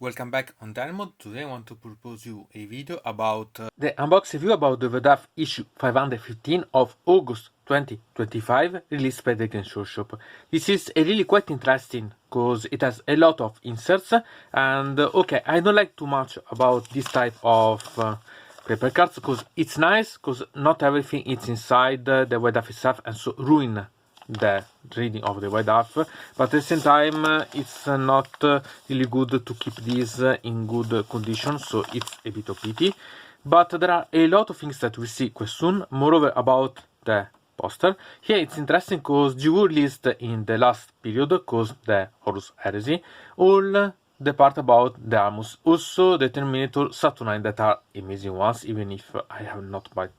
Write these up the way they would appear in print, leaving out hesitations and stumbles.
Welcome back on deynonmod. Today I want to propose you a video about the unboxing review about the White Dwarf issue 515 of August 2025, released by the Game Shop. This is a really quite interesting because it has a lot of inserts and okay, I don't like too much about this type of paper cards because it's nice because not everything is inside the White Dwarf itself and so ruin the reading of the White Dwarf, but at the same time it's not really good to keep this in good condition, so it's a bit of pity. But there are a lot of things that we see quite soon. Moreover, about the poster here, it's interesting because you were released in the last period because the Horus Heresy, all the part about the Armus, also the Terminator Saturnine that are amazing ones, even if I have not bought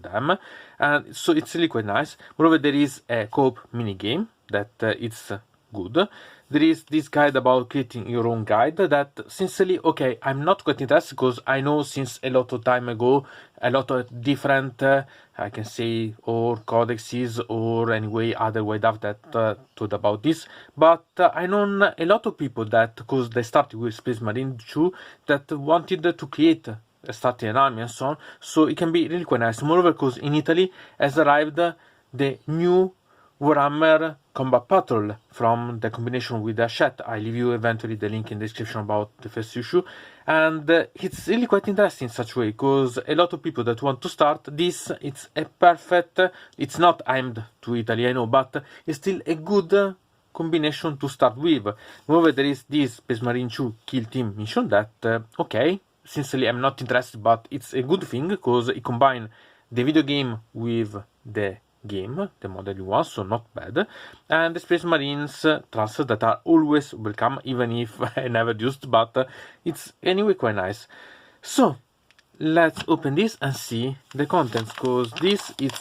them, and so it's really quite nice. Moreover, there is a co-op mini game that it's good. There is this guide about creating your own guide that sincerely, okay, I'm not quite interested because I know since a lot of time ago a lot of different I can say or codexes or anyway other White Dwarf that told about this, but I know a lot of people that because they started with Space Marine 2 that wanted to create starting an army and so on, so it can be really quite nice. Moreover, because in Italy has arrived the new Warhammer Combat Patrol from the combination with the Hachett. I leave you eventually the link in the description about the first issue, and it's really quite interesting in such way because a lot of people that want to start this, it's a perfect, it's not aimed to Italy, I know, but it's still a good combination to start with. Moreover, there is this Space Marine 2 Kill Team mission that okay, sincerely I'm not interested, but it's a good thing because it combines the video game with the game, the model you want, so not bad, and the Space Marines transfers that are always welcome, even if I never used, but it's anyway quite nice. So let's open this and see the contents, because this is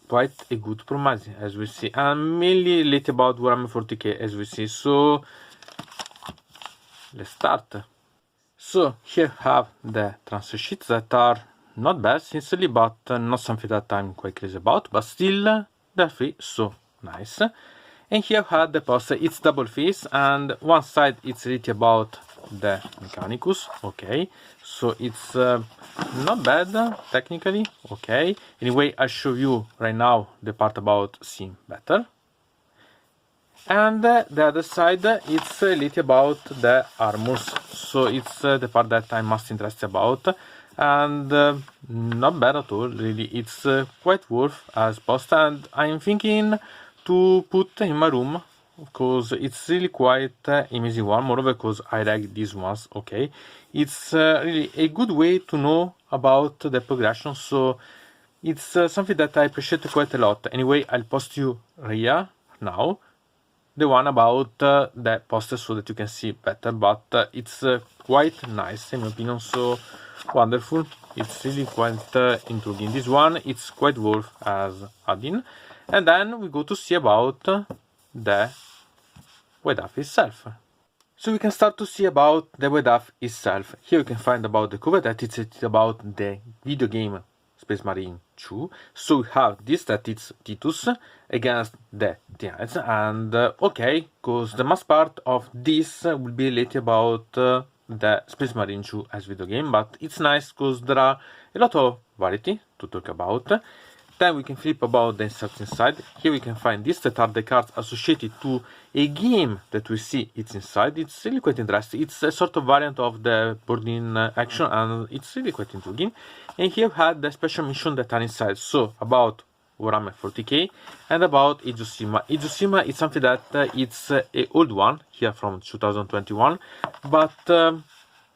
quite a good promising, as we see, and mainly late about Warhammer 40k, as we see. So let's start. So here have the transfer sheets that are not bad, sincerely, but not something that I'm quite crazy about, but still they're free, so nice. And here have the poster. It's double face, and one side it's written about the Mechanicus, okay, so it's not bad technically, okay. Anyway, I'll show you right now the part about seeing better. And the other side, it's a little about the armors, so it's the part that I'm most interested about, and not bad at all, really. It's quite worth as poster, and I'm thinking to put in my room because it's really quite amazing one. Moreover, because I like these ones, okay, it's really a good way to know about the progression, so it's something that I appreciate quite a lot. Anyway, I'll post you here now the one about the poster so that you can see better, but it's quite nice in my opinion, so wonderful. It's really quite intriguing. This one, it's quite worth as add-in. And then we go to see about the White Dwarf itself. So we can start to see about the White Dwarf itself. Here you can find about the cover that it's about the video game Space Marine 2. So we have this that it's Titus against the Giants, and okay, because the most part of this will be later about the Space Marine 2 as video game, but it's nice because there are a lot of variety to talk about. Then we can flip about the inserts inside. Here we can find this that are the cards associated to a game that we see it's inside. It's really quite interesting. It's a sort of variant of the boarding action, and it's really quite intriguing. And here we have the special mission that are inside. So about Warhammer 40k and about Age of Sigmar. Age of Sigmar is something that it's a old one here from 2021, but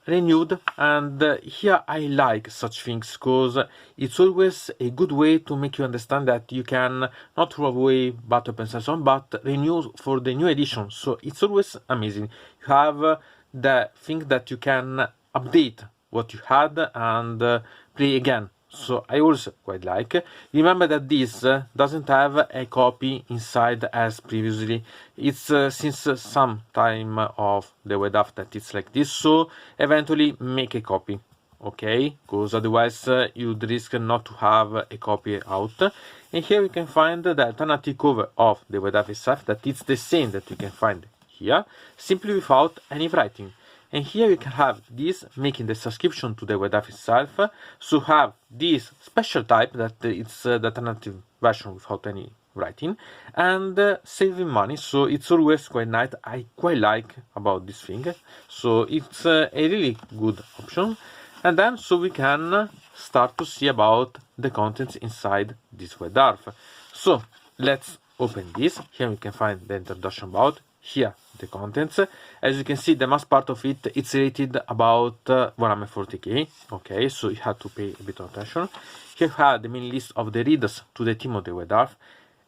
renewed, and here I like such things because it's always a good way to make you understand that you can not throw away battle weapons and so on, but renew for the new edition. So it's always amazing. You have the thing that you can update what you had and play again. So I also quite like. Remember that this doesn't have a copy inside as previously. It's since some time of the White Dwarf that it's like this, so eventually make a copy, okay, because otherwise you'd risk not to have a copy out. And here we can find the alternative cover of the White Dwarf itself, that it's the same that you can find here, simply without any writing. And here you can have this, making the subscription to the White Dwarf itself. So have this special type that it's the alternative version without any writing, and saving money. So it's always quite nice. I quite like about this thing. So it's a really good option. And then so we can start to see about the contents inside this White Dwarf. So let's open this. Here we can find the introduction about. Here the contents. As you can see, the most part of it, it's rated about 140k. Okay, so you have to pay a bit of attention. Here you have the main list of the readers to the team of the White Dwarf.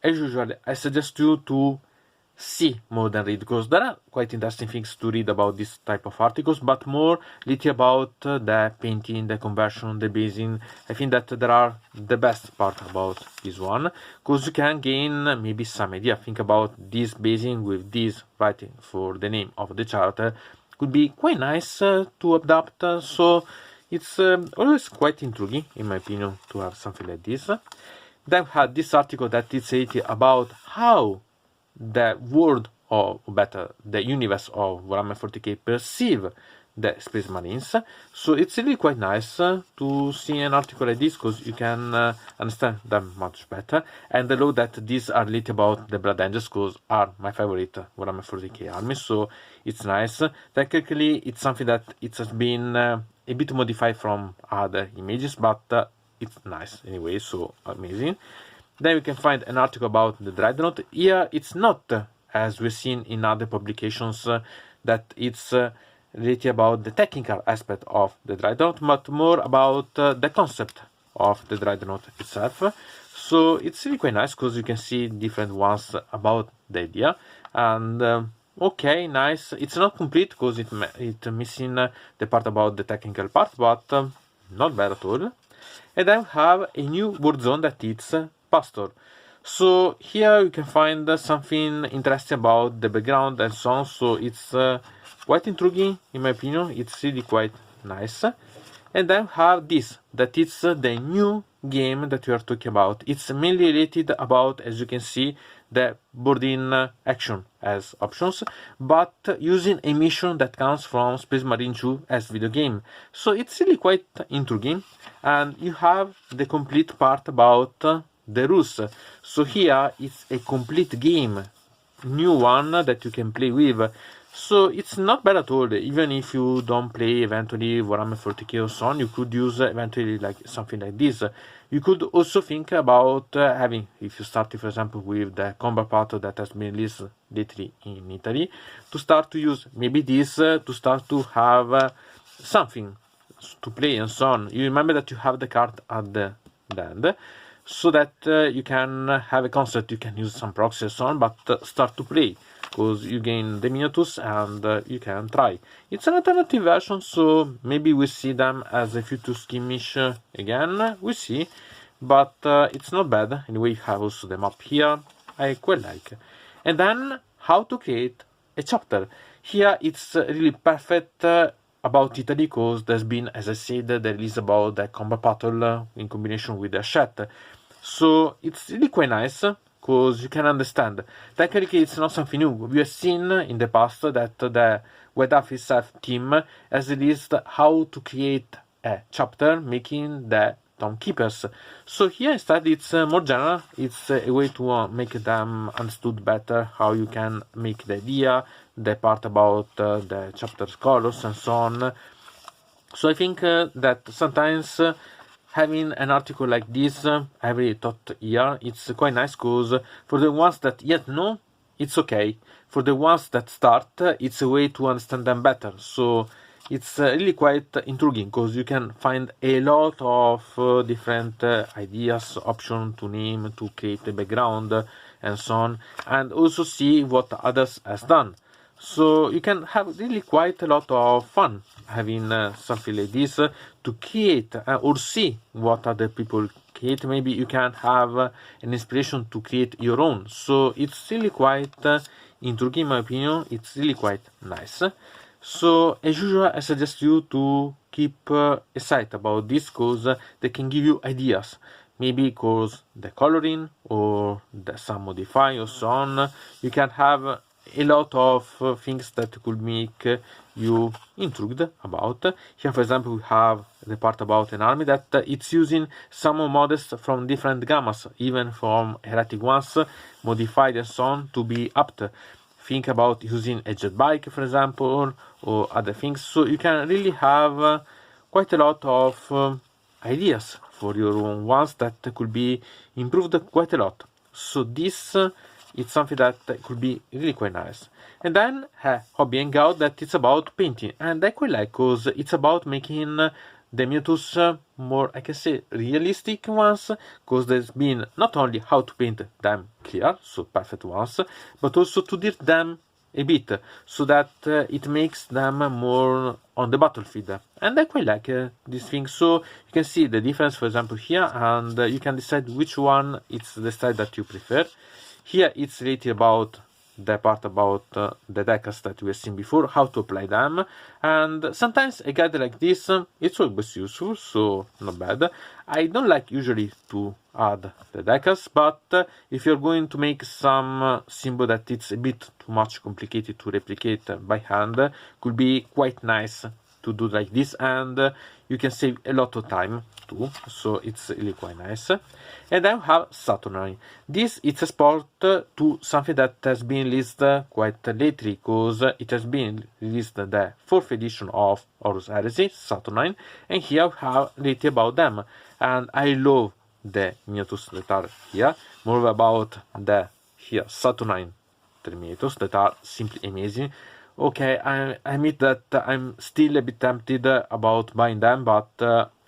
As usual, I suggest you to see more than read, because there are quite interesting things to read about this type of articles, but more little about the painting, the conversion, the basing. I think that there are the best part about this one, because you can gain maybe some idea. Think about this basing with this writing for the name of the chart. Could be quite nice to adapt, so it's always quite intriguing, in my opinion, to have something like this. Then we had this article that is about how the world, or better, the universe of Warhammer 40k perceive the Space Marines. So it's really quite nice to see an article like this, because you can understand them much better. And I know that these are little about the Blood Angels, because are my favorite Warhammer 40k army. So it's nice. Technically, it's something that it has been a bit modified from other images, but it's nice anyway. So amazing. Then we can find an article about the Dreadnought. Here it's not, as we've seen in other publications, that it's really about the technical aspect of the Dreadnought, but more about the concept of the Dreadnought itself. So it's really quite nice, because you can see different ones about the idea. And okay, nice. It's not complete, because it's missing the part about the technical part, but not bad at all. And then we have a new Warzone that is Bastior. So here you can find something interesting about the background and so on. So it's quite intriguing, in my opinion. It's really quite nice. And then we have this, that is the new game that we are talking about. It's mainly related about, as you can see, the boarding action as options, but using a mission that comes from Space Marine 2 as video game. So it's really quite intriguing. And you have the complete part about the rules. So here it's a complete game, new one that you can play with. So it's not bad at all. Even if you don't play eventually Warhammer 40k or so on, you could use eventually like something like this. You could also think about having, if you start, for example, with the combat part that has been released lately in Italy, to start to use maybe this to start to have something to play and so on. You remember that you have the card at the end, so that you can have a concept, you can use some proxy and so on, but start to play, because you gain the miniatures and you can try. It's an alternative version, so maybe we see them as a future skirmish again, we see, but it's not bad. Anyway, you have also the map here, I quite like. And then how to create a chapter. Here it's really perfect about Italy, because there's been, as I said, the release about the combat battle in combination with the Hachett. So it's really quite nice, because you can understand. Technically, it's not something new. We have seen in the past that the White Dwarf itself team has released how to create a chapter, making the Townkeepers. So here instead it's more general. It's a way to make them understood better, how you can make the idea, the part about the chapter colors and so on. So I think that sometimes having an article like this every thought year, it's quite nice, because for the ones that yet know, it's okay. For the ones that start, it's a way to understand them better. So it's really quite intriguing, because you can find a lot of different ideas, options to name, to create a background and so on, and also see what others has done. So you can have really quite a lot of fun having something like this to create or see what other people create. Maybe you can have an inspiration to create your own. So it's really quite intriguing, in my opinion. It's really quite nice. So as usual, I suggest you to keep a sight about this, because they can give you ideas. Maybe because the coloring or some modify or so on, you can have a lot of things that could make you intrigued about. Here, for example, we have the part about an army that it's using some models from different gammas, even from heretic ones, modified and so on, to be apt. Think about using a jet bike, for example, or other things. So you can really have quite a lot of ideas for your own ones that could be improved quite a lot. So this it's something that could be really quite nice. And then hobby hangout that it's about painting, and I quite like because it's about making the miniatures more, I can say, realistic ones, because there's been not only how to paint them clear, so perfect ones, but also to dirt them a bit, so that it makes them more on the battlefield. And I quite like this thing. So you can see the difference, for example, here, and you can decide which one is the style that you prefer. Here it's related about the part about the decals that we have seen before, how to apply them, and sometimes a guide like this it's always useful, so not bad. I don't like usually to add the decals, but if you're going to make some symbol that it's a bit too much complicated to replicate by hand, could be quite nice to do like this, and you can save a lot of time too, so it's really quite nice. And then we have Saturnine. This it's a sport to something that has been released quite lately, because it has been released the 4th edition of Horus Heresy, Saturnine, and here we have related about them. And I love the miniatures that are here, more about the here Saturnine Terminators that are simply amazing. Okay, I admit that I'm still a bit tempted about buying them, but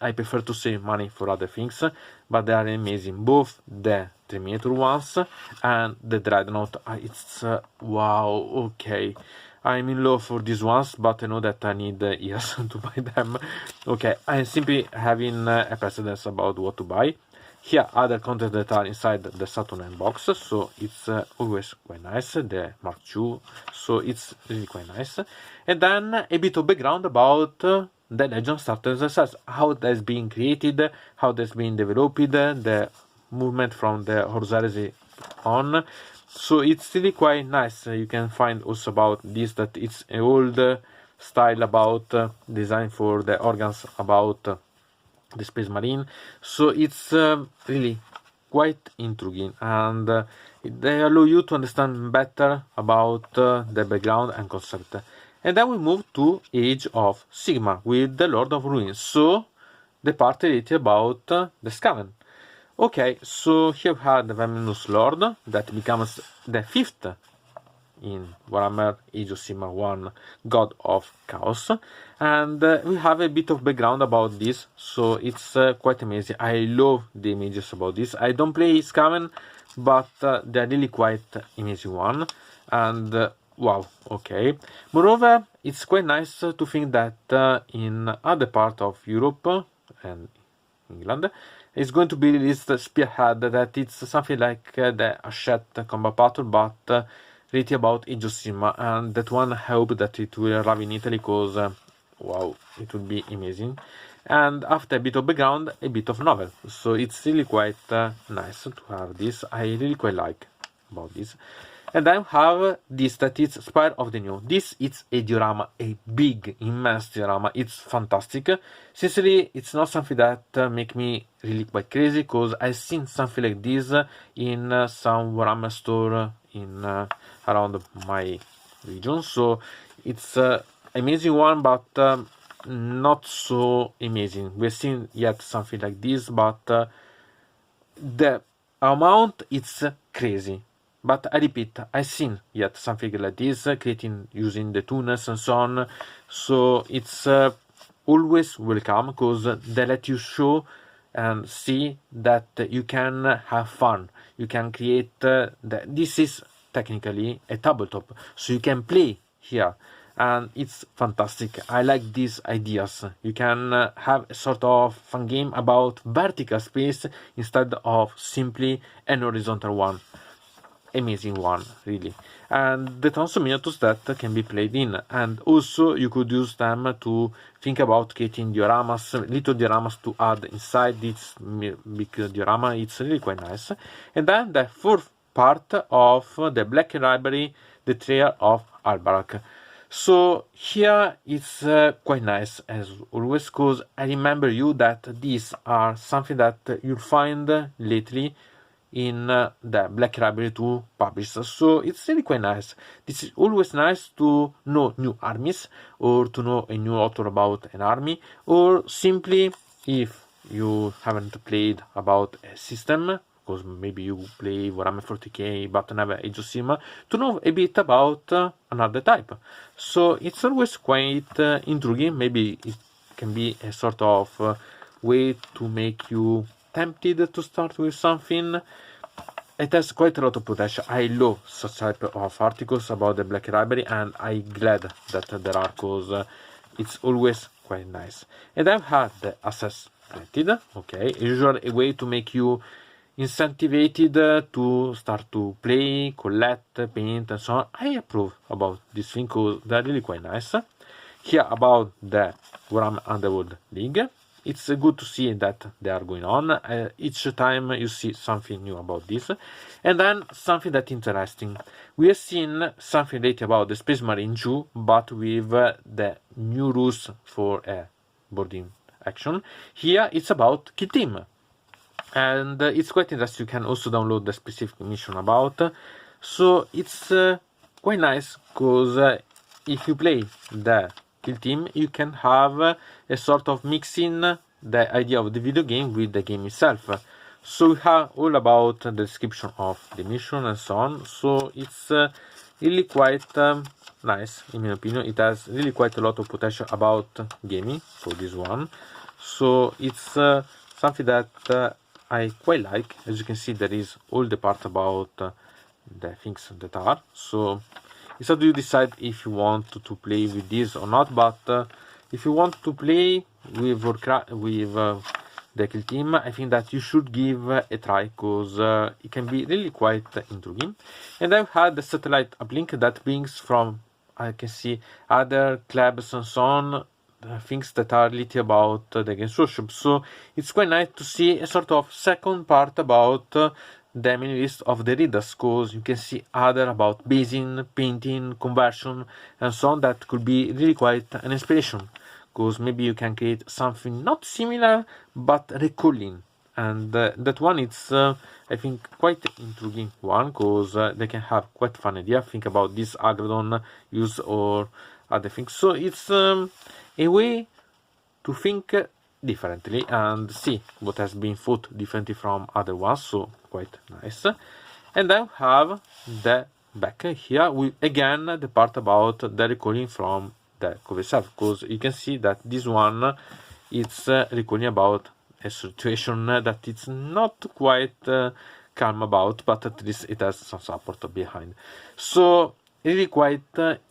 I prefer to save money for other things. But they are amazing, both the Terminator ones and the Dreadnought. It's wow. Okay, I'm in love for these ones, but I know that I need years to buy them. Okay, I'm simply having a precedence about what to buy. Here other content that are inside the Saturn box, so it's always quite nice, the Mark II, so it's really quite nice. And then a bit of background about the Legend starters themselves, how it has been created, how it has been developed, the movement from the Horus Heresy on. So it's really quite nice. You can find also about this that it's an old style about design for the organs about the Space Marine, so it's really quite intriguing, and they allow you to understand better about the background and concept. And then we move to Age of Sigmar with the Lord of Ruins, so the part related about the Skaven. Okay, so here we have the Venomous Lord that becomes the 5th in Warhammer Age of Sigmar 1 God of Chaos, and we have a bit of background about this, so it's quite amazing. I love the images about this. I don't play Skaven, but they're really quite amazing one, and wow, okay. Moreover, it's quite nice to think that in other part of Europe and England it's going to be released Spearhead, that it's something like the Hachett combat battle, but really about Age of Sigmar, and that one I hope that it will arrive in Italy, because wow, it would be amazing. And after a bit of background, a bit of novel, so it's really quite nice to have this. I really quite like about this. And I have this that is Spire of the New. This is a diorama, a big, immense diorama. It's fantastic. Sincerely, it's not something that make me really quite crazy, because I've seen something like this in some Warhammer store in around my region. So it's amazing one, but not so amazing. We've seen yet something like this, but the amount it's crazy. But I repeat, I've seen yet something like this, creating using the tuners and so on. So it's always welcome, because they let you show and see that you can have fun. You can create this is technically a tabletop, so you can play here, and it's fantastic. I like these ideas. You can have a sort of fun game about vertical space instead of simply an horizontal one. Amazing one, really. And the tons of miniatures that can be played in, and also you could use them to think about creating dioramas, little dioramas to add inside this big diorama. It's really quite nice. And then the 4th part of the Black Library, the Creare of Albarak. So here it's quite nice as always, because I remember you that these are something that you'll find lately in the Black Library 2 published. So it's really quite nice. This is always nice to know new armies, or to know a new author about an army, or simply if you haven't played about a system, because maybe you play Warhammer 40k but never Age of Sigmar, to know a bit about another type. So it's always quite intriguing. Maybe it can be a sort of way to make you tempted to start with something. It has quite a lot of potential. I love such type of articles about the Black Library, and I'm glad that there are, because it's always quite nice. And I've had the access granted, okay, usually a way to make you incentivized to start to play, collect, paint, and so on. I approve about this thing, because they're really quite nice. Here about the Warhammer Underworld League. It's good to see that they are going on. Each time you see something new about this. And then something that's interesting. We have seen something lately about the Space Marine 2, but with the new rules for boarding action. Here it's about Kill Team. And it's quite interesting. You can also download the specific mission about. So it's quite nice, because if you play the Kill Team, you can have a sort of mixing the idea of the video game with the game itself. So we have all about the description of the mission and so on. So it's really quite nice, in my opinion. It has really quite a lot of potential about gaming for this one. So it's something that I quite like. As you can see, there is all the part about the things that are. So it's how do you decide if you want to play with this or not. But if you want to play with the Kill Team, I think that you should give a try, because it can be really quite intriguing. And I've had the satellite uplink that brings from, I can see, other clubs and so on, things that are little about the Games Workshop. So it's quite nice to see a sort of second part about the mailing list of the readers, because you can see other about basing, painting, conversion, and so on, that could be really quite an inspiration, because maybe you can create something not similar but recalling. And that one, it's I think quite intriguing one, because they can have quite fun idea. Think about this Agrodon use or other things. So it's a way to think differently and see what has been thought differently from other ones. So quite nice. And then have the back here with again the part about the recalling from the cover itself, because you can see that this one it's recalling about a situation that it's not quite calm about, but at least it has some support behind. So really quite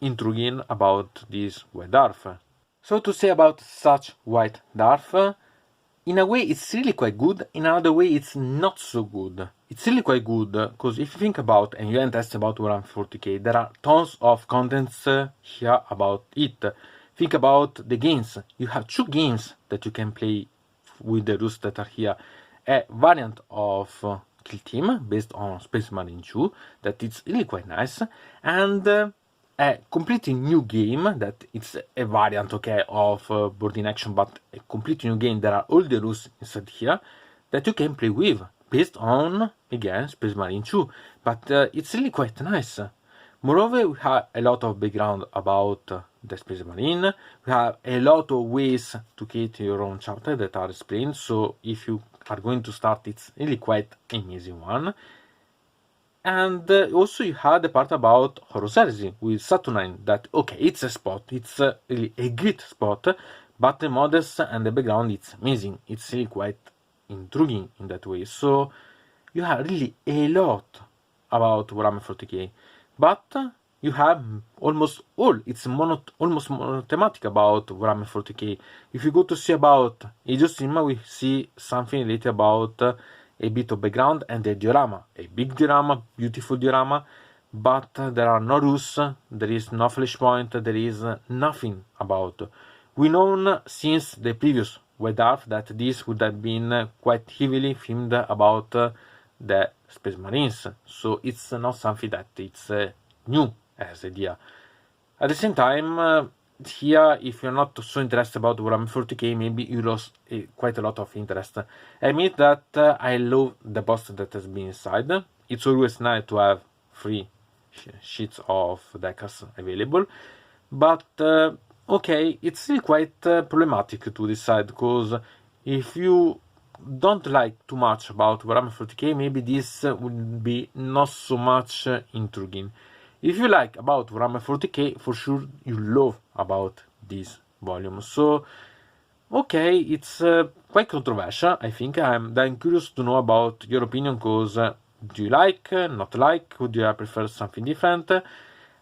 intriguing about this White Dwarf. So to say about such White Dwarf, in a way it's really quite good, in another way it's not so good. It's really quite good, because if you think about, and you haven't tested about Warhammer 40k, there are tons of contents here about it. Think about the games. You have 2 games that you can play with the rules that are here. A variant of Kill Team based on Space Marine 2 that it's really quite nice, and a completely new game that it's a variant, okay, of boarding action, but a completely new game. There are all the rules inside here that you can play with based on, again, Space Marine 2, but it's really quite nice. Moreover, we have a lot of background about the Space Marine. We have a lot of ways to create your own chapter that are explained. So if you are going to start, it's really quite amazing one. And also you have the part about Horus Heresy with Saturnine, that, okay, it's a spot, it's really a great spot, but the models and the background, it's amazing. It's really quite intriguing in that way. So you have really a lot about Warhammer 40k. But you have almost all, it's almost monothematic about Warhammer 40k. If you go to see about Age of Sigmar, we see something later about a bit of background and a diorama. A big diorama, beautiful diorama, but there are no rules, there is no flashpoint, there is nothing about. We know since the previous White Dwarf that this would have been quite heavily themed about the Space Marines, so it's not something that it's new as idea. At the same time, here, if you're not so interested about Warhammer 40k, maybe you lost quite a lot of interest. I admit that I love the box that has been inside. It's always nice to have 3 sheets of deckers available, but okay, it's still quite problematic to decide, because if you don't like too much about Warhammer 40k, maybe this would be not so much intriguing. If you like about Warhammer 40k, for sure you love about this volume. So, okay, it's quite controversial, I think. I'm curious to know about your opinion, because do you like, not like, would you prefer something different?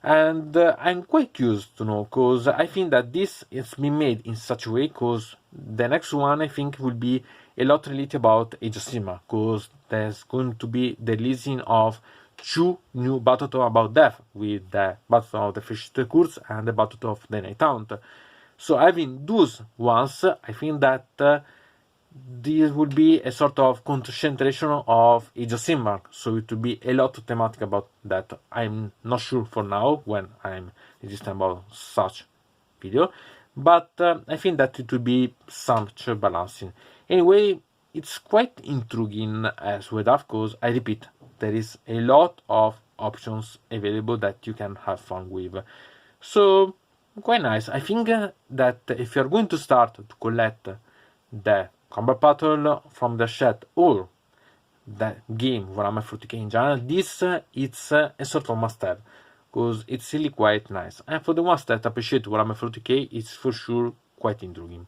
And I'm quite curious to know, because I think that this has been made in such a way, because the next one I think will be a lot related about Age of Sigmar, because there's going to be the releasing of 2 new Battle about Death, with the Battle of the Fish Curse and the Battle of the Night Hunt. So having those ones, I think that this would be a sort of concentration of Age of Sigmar, so it will be a lot of thematic about that. I'm not sure for now when I'm registering about such video, but I think that it will be such balancing. Anyway, it's quite intriguing as well, because I repeat, there is a lot of options available that you can have fun with. So, quite nice. I think that if you're going to start to collect the combat battle from the chat or the game Warhammer 40k in general, this it's a sort of must-have, because it's really quite nice. And for the ones that appreciate Warhammer 40k, it's for sure quite intriguing.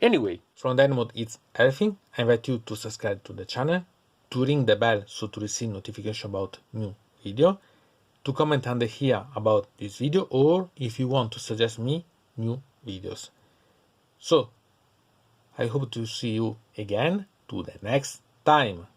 Anyway, from deynonmod it's everything. I invite you to subscribe to the channel, to ring the bell so to receive notification about new video, to comment under here about this video, or if you want to suggest me new videos. So, I hope to see you again to the next time.